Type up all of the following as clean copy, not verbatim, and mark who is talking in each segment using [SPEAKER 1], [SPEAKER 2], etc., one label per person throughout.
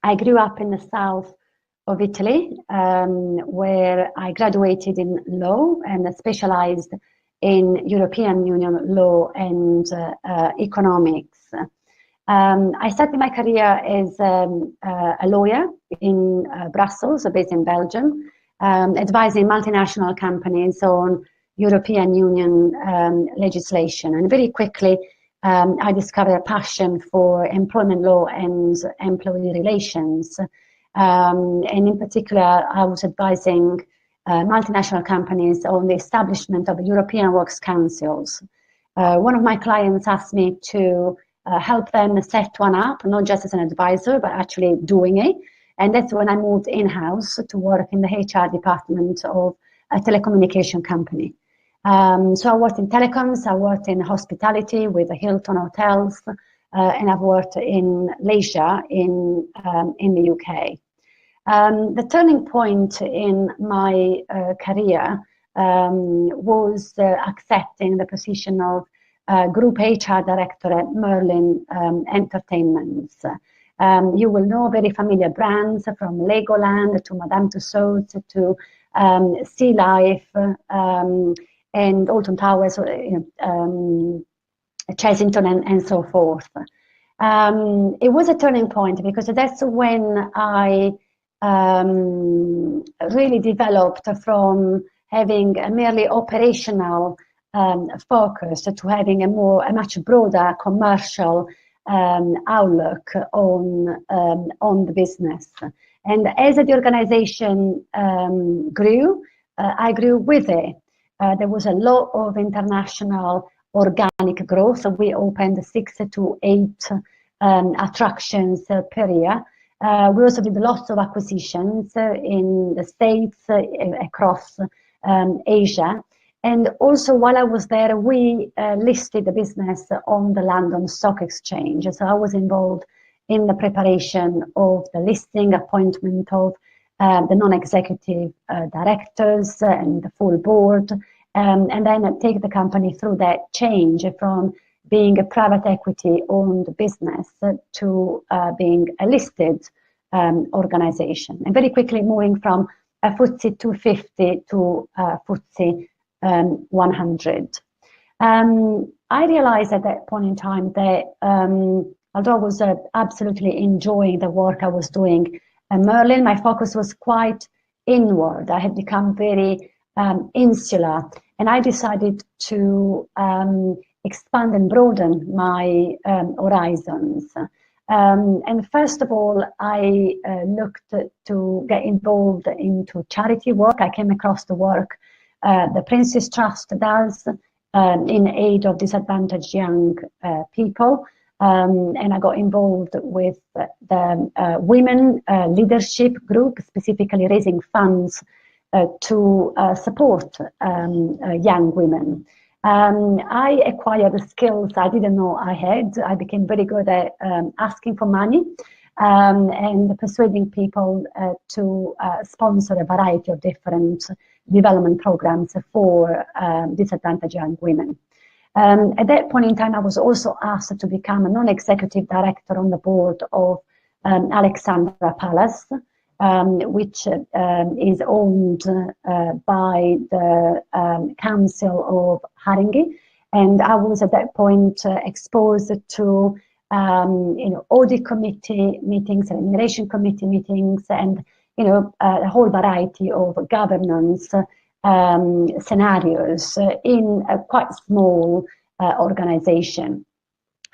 [SPEAKER 1] I grew up in the south of Italy, where I graduated in law and specialized in European Union law and economics. I started my career as a lawyer in Brussels, based in Belgium, advising multinational companies on European Union legislation. And very quickly, I discovered a passion for employment law and employee relations. And in particular, I was advising multinational companies on the establishment of European Works Councils. One of my clients asked me to help them set one up, not just as an advisor, but actually doing it. And that's when I moved in-house to work in the HR department of a telecommunication company. So I worked in telecoms, I worked in hospitality with the Hilton hotels, and I've worked in leisure in the UK. The turning point in my career was accepting the position of Group HR Director at Merlin Entertainments. You will know very familiar brands from Legoland to Madame Tussauds to Sea Life and Alton Towers, Chesington and so forth. It was a turning point because that's when I really developed from having a merely operational focus to having a much broader commercial outlook on the business. And as the organization grew, I grew with it. There was a lot of international organic growth. So we opened 6 to 8 attractions per year. We also did lots of acquisitions in the States, across Asia. And also while I was there, we listed the business on the London Stock Exchange. So I was involved in the preparation of the listing, appointment of the non-executive directors and the full board, and then take the company through that change from being a private equity owned business to being a listed organization, and very quickly moving from a FTSE 250 to FTSE 100. I realized at that point in time that although I was absolutely enjoying the work I was doing at Merlin, my focus was quite inward. I had become very insular, and I decided to expand and broaden my horizons. And first of all, I looked to get involved into charity work. I came across the work the Prince's Trust does in aid of disadvantaged young people. And I got involved with the women leadership group, specifically raising funds to support young women. I acquired the skills I didn't know I had. I became very good at asking for money and persuading people to sponsor a variety of different development programs for disadvantaged young women. At that point in time, I was also asked to become a non-executive director on the board of Alexandra Palace, which is owned by the Council of Haringey. And I was at that point exposed to audit committee meetings, remuneration committee meetings, and a whole variety of governance scenarios in a quite small organization.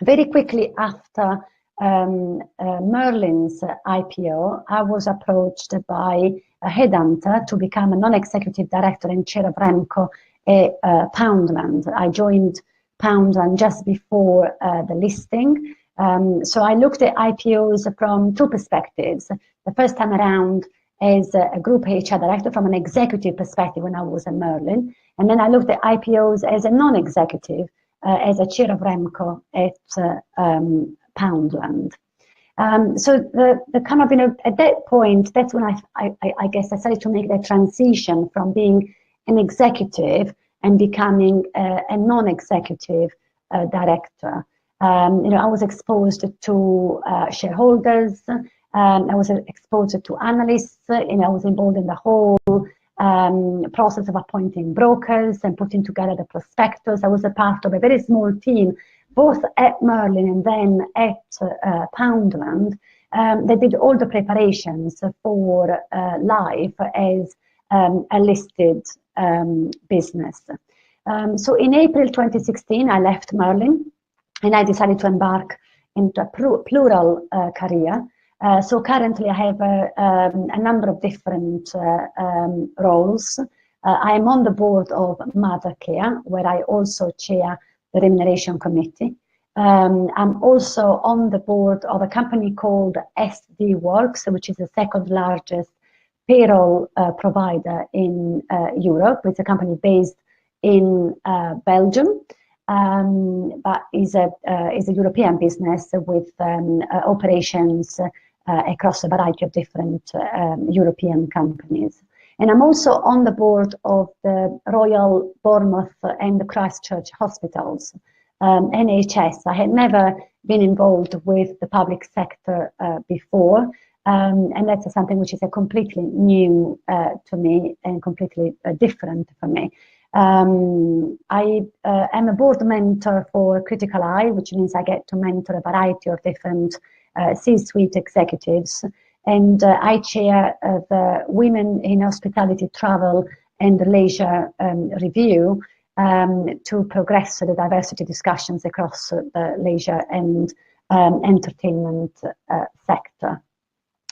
[SPEAKER 1] Very quickly after Merlin's IPO, I was approached by a headhunter to become a non-executive director and chair of Remco at Poundland. I joined Poundland just before the listing. So I looked at IPOs from two perspectives. The first time around as a group HR director from an executive perspective when I was at Merlin. And then I looked at IPOs as a non-executive, as a chair of Remco at Poundland. So the kind of, at that point, that's when I guess I started to make the transition from being an executive and becoming a non-executive director. I was exposed to shareholders, I was exposed to analysts, and I was involved in the whole process of appointing brokers and putting together the prospectus. I was a part of a very small team, both at Merlin and then at Poundland. They did all the preparations for life as a listed business. So in April 2016, I left Merlin and I decided to embark into a plural career. So currently I have a number of different roles. I am on the board of Mother Care, where I also chair the remuneration committee. I'm also on the board of a company called SD Works, which is the second largest payroll provider in Europe. It's a company based in Belgium, but is a European business with operations across a variety of different European companies. And I'm also on the board of the Royal Bournemouth and Christchurch hospitals, NHS. I had never been involved with the public sector before, and that's something which is a completely new to me and completely different for me. I am a board mentor for Critical Eye, which means I get to mentor a variety of different C-suite executives, and I chair the Women in Hospitality, Travel and Leisure review to progress the diversity discussions across the leisure and entertainment sector.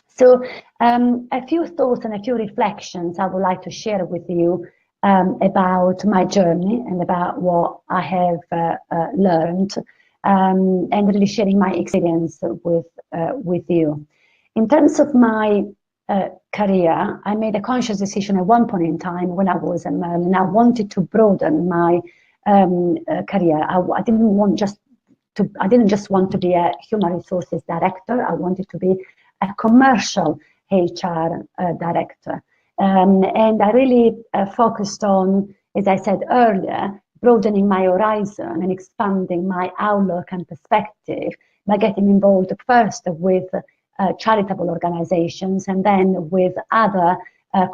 [SPEAKER 1] So a few thoughts and a few reflections I would like to share with you about my journey and about what I have learned, and really sharing my experience with you. In terms of my career, I made a conscious decision at one point in time when I was at Merlin. I wanted to broaden my career. I didn't just want to be a human resources director. I wanted to be a commercial HR director. And I really focused on, as I said earlier, broadening my horizon and expanding my outlook and perspective by getting involved first with charitable organizations and then with other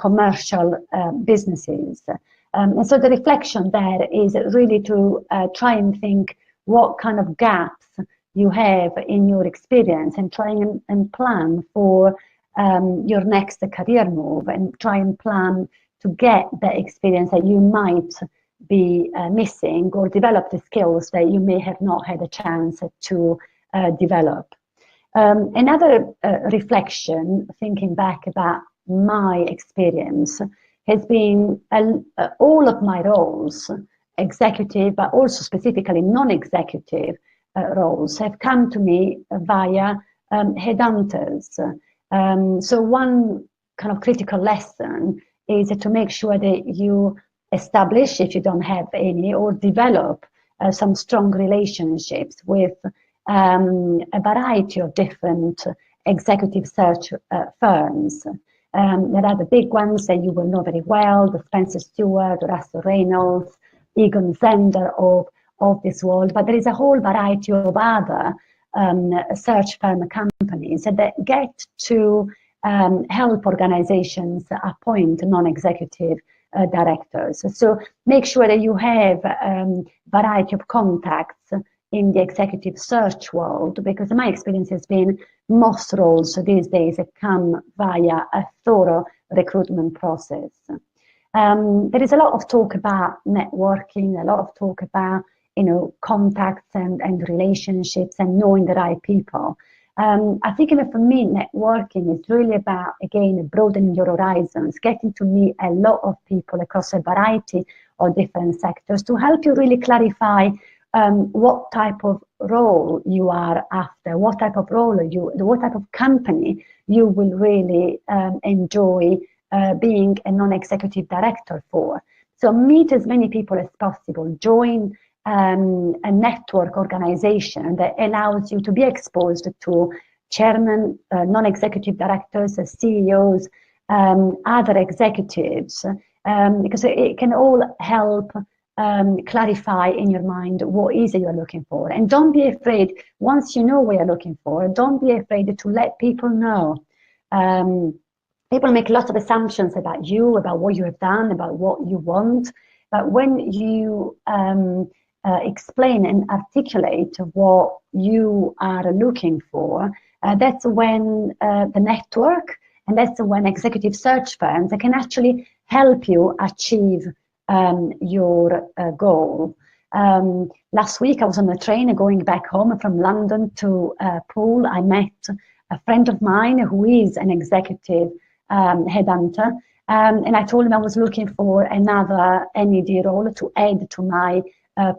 [SPEAKER 1] commercial businesses. And so the reflection there is really to try and think what kind of gaps you have in your experience and try and plan for your next career move, and try and plan to get the experience that you might be missing, or develop the skills that you may have not had a chance to develop. Another reflection, thinking back about my experience, has been all of my roles, executive, but also specifically non-executive roles, have come to me via headhunters. So one kind of critical lesson is to make sure that you establish, if you don't have any, or develop some strong relationships with a variety of different executive search firms. There are the big ones that you will know very well, the Spencer Stewart, Russell Reynolds, Egon Zehnder of this world, but there is a whole variety of other search firm companies that get to help organizations appoint non-executive directors. So make sure that you have a variety of contacts in the executive search world, because my experience has been most roles these days come via a thorough recruitment process. There is a lot of talk about networking, a lot of talk about contacts and relationships and knowing the right people. I think for me, networking is really about, again, broadening your horizons, getting to meet a lot of people across a variety of different sectors to help you really clarify what type of role you are after, what type of company you will really enjoy being a non-executive director for. So meet as many people as possible, join a network organization that allows you to be exposed to chairmen, non-executive directors, CEOs, other executives, because it can all help clarify in your mind what is it you're looking for. And don't be afraid, once you know what you're looking for, don't be afraid to let people know. People make lots of assumptions about you, about what you have done, about what you want. But when you explain and articulate what you are looking for, that's when the network, and that's when executive search firms can actually help you achieve your goal. Last week I was on the train going back home from London to Poole. I met a friend of mine who is an executive headhunter, and I told him I was looking for another NED role to add to my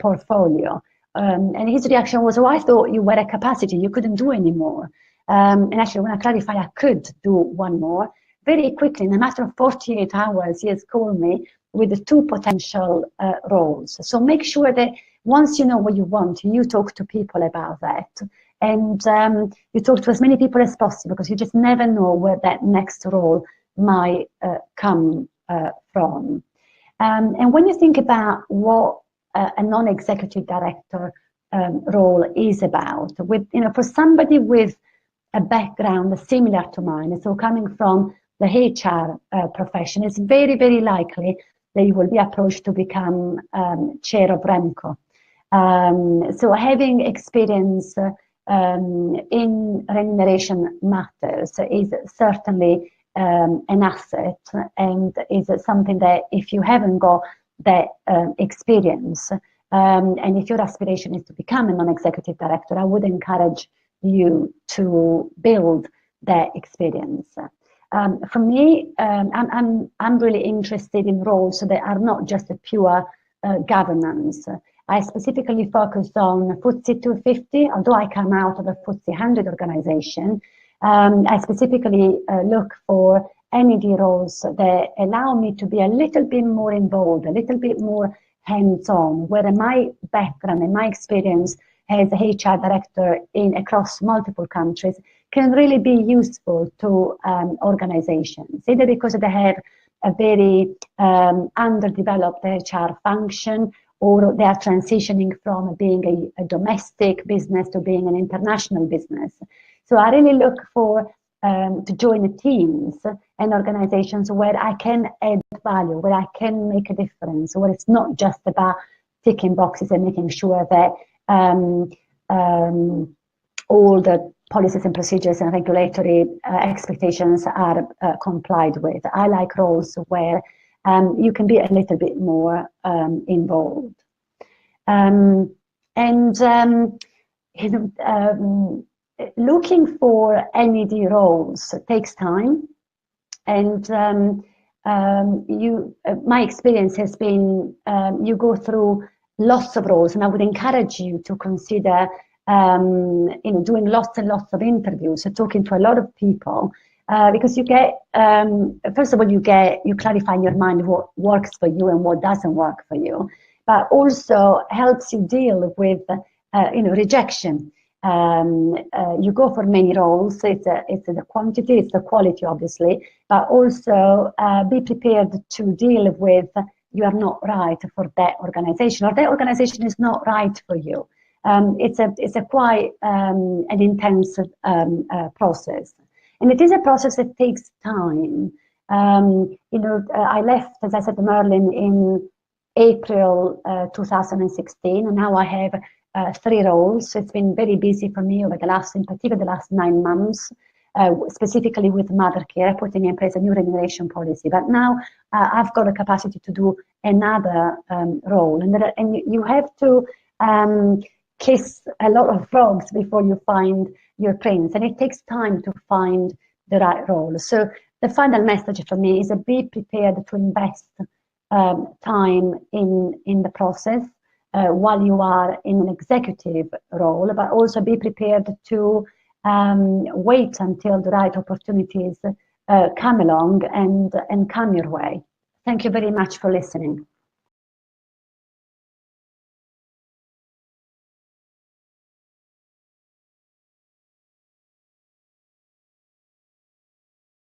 [SPEAKER 1] portfolio. And his reaction was, "Oh, I thought you were at capacity, you couldn't do any more." And actually, when I clarified I could do one more, very quickly, in a matter of 48 hours, he has called me with 2 potential roles. So make sure that once you know what you want, you talk to people about that. And you talk to as many people as possible, because you just never know where that next role might come from. And when you think about what a non-executive director role is about, with, for somebody with a background similar to mine, so coming from the HR profession, it's very, very likely that you will be approached to become chair of REMCO. So having experience in remuneration matters is certainly an asset, and is something that if you haven't got that experience, and if your aspiration is to become a non-executive director, I would encourage you to build that experience. For me, I'm really interested in roles that are not just a pure governance. I specifically focus on FTSE 250, although I come out of a FTSE 100 organization. I specifically look for NED roles that allow me to be a little bit more involved, a little bit more hands-on, where my background and my experience as a HR director across multiple countries can really be useful to organizations, either because they have a very underdeveloped HR function, or they are transitioning from being a domestic business to being an international business. So I really look for to join teams and organizations where I can add value, where I can make a difference, where it's not just about ticking boxes and making sure that all the policies and procedures and regulatory expectations are complied with. I like roles where you can be a little bit more involved. Looking for NED roles takes time, and my experience has been you go through lots of roles, and I would encourage you to consider doing lots and lots of interviews, so talking to a lot of people, because you get, first of all, you clarify in your mind what works for you and what doesn't work for you, but also helps you deal with rejection. You go for many roles, it's the quantity, it's the quality, obviously, but also be prepared to deal with you are not right for that organization, or that organization is not right for you. It's a quite an intense process, and it is a process that takes time. I left, as I said, Merlin in April 2016, and now I have 3 roles. So it's been very busy for me over in particular the last 9 months, specifically with Mother Care, putting in place a new remuneration policy. But now I've got the capacity to do another role, and you have to kiss a lot of frogs before you find your prince, and it takes time to find the right role. So the final message for me is be prepared to invest time in the process while you are in an executive role, but also be prepared to wait until the right opportunities come along and come your way. Thank you very much for listening.